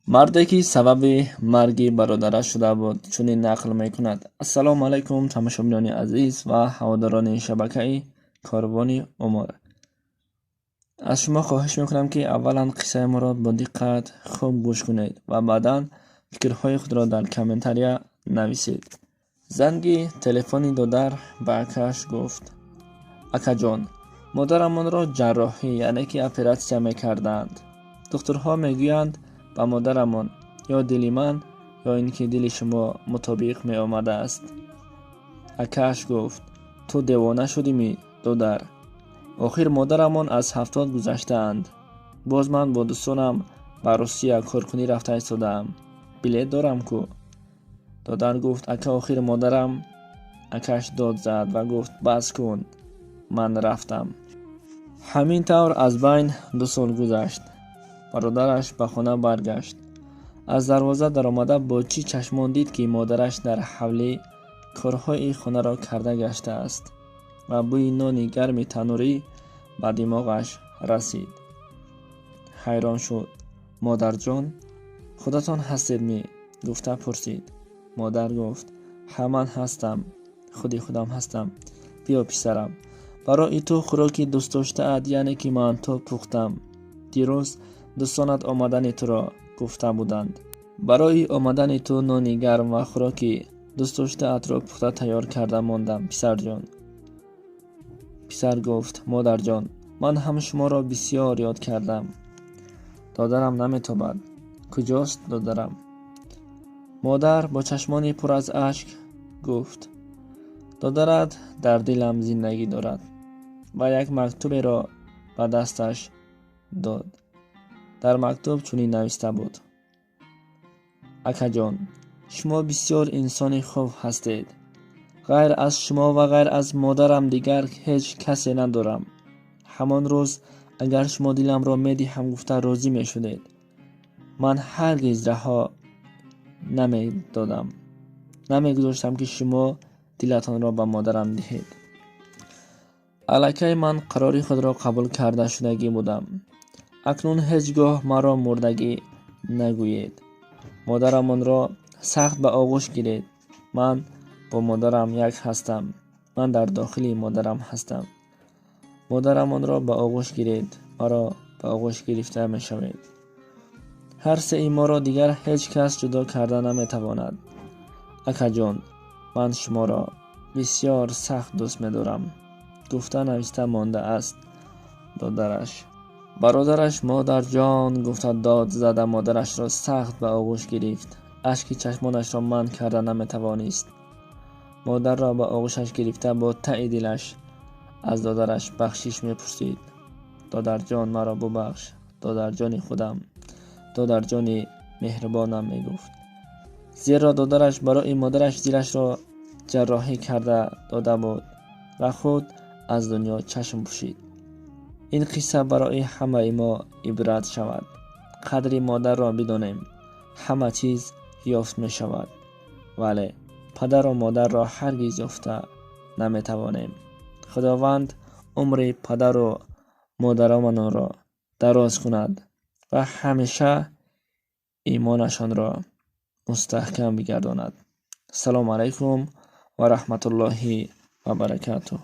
مرده که سبب مرگ برادرش شده بود چنین نقل میکند. السلام علیکم تماشاگران عزیز و هواداران شبکه کاروان عمر. از شما خواهش میکنم که اولا قصه ما را با دقت خوب گوش کنید و بعدا فکرهای خود را در کامنتاریا نویسید. زنگ تلفنی دادر به اکاش گفت: اکا جان، مادرمان را جراحی یعنی که اپراسیون میکردند. دکترها میگویند با مادرمان یا دل من یا اینکه دل شما مطابق می آمده است. اکاش گفت: تو دیوانه شدی می دادر. آخر مادرمان از 70 گذشته اند. باز من با دوستانم به روسیه کارکنی رفته ایستادم. بلیط دارم کو. دادر گفت: اکا آخر مادرم. اکاش داد زد و گفت: بس کن، من رفتم. همین طور از بین 2 سال گذشت. برادرش به خانه برگشت. از دروازه در آمده با چی چشمان دید که مادرش در حوله کارهای خانه را کرده گشته است و بوی نان گرم تنوری به دماغش رسید. حیران شد. مادر جان، خودتان هستید می؟ گفته پرسید. مادر گفت: من هستم، خودم هستم. بیا پسرم، برای تو خوراکی دوست داشته اد یعنی که من تو پختم. دیروز دوستانت آمدن تو را گفته بودند. برای آمدن تو نان گرم و خوراکی دوست داشته ات را پخته تیار کرده ماندم پسر جان. پسر گفت: مادر جان، من هم شما را بسیار یاد کردم. دادرم نمیتابد. کجاست دادرم؟ مادر با چشمانی پر از اشک گفت: دادرت در دلم زندگی دارد. و یک مکتوبی را به دستش داد. در مکتوب چنین نوشته بود: اکا جان، شما بسیار انسان خوب هستید. غیر از شما و غیر از مادرم دیگر هیچ کسی ندارم. همان روز اگر شما دلم را میدهم گفته راضی می شدید، من هرگز رها نمی دادم. نمی گذاشتم که شما دلتان را به مادرم دهید. الکی من قراری خود را قبول کرده شدگی بودم. اکنون هیچگاه مرا مردگی نگویید. مادرمان را سخت به آغوش گیرید. من با مادرم یک هستم. من در داخل مادرم هستم. مادرمان را به آغوش گیرید. مرا به آغوش گرفته می شوید. هر سه ما را دیگر هیچ کس جدا کرده نمی تواند. اکا جان، من شما را بسیار سخت دوست می دارم. گفته نوشته مانده است دادرش. برادرش مادر جان گفته داد زده مادرش را سخت به آغوش گرفت. اشک چشمانش را منع کرده نمی توانست. مادر را به آغوشش گرفته با ته دلش از دادرش بخشش می پرسید: دادر جان مرا ببخش، دادر جان خودم، دادر جان مهربانم می گفت. زیرا دادرش برای مادرش دلش را جراحی کرده داده بود و خود از دنیا چشم پوشید. این قصه برای همه ما عبرت شود. قدر مادر را بدانیم. همه چیز یافت می شود، ولی پدر و مادر را هرگز یافته نمی توانیم. خداوند عمر پدر و مادرمان را دراز کند و همیشه ایمانشان را مستحکم بگرداند. السلام علیکم و رحمت الله و برکاته.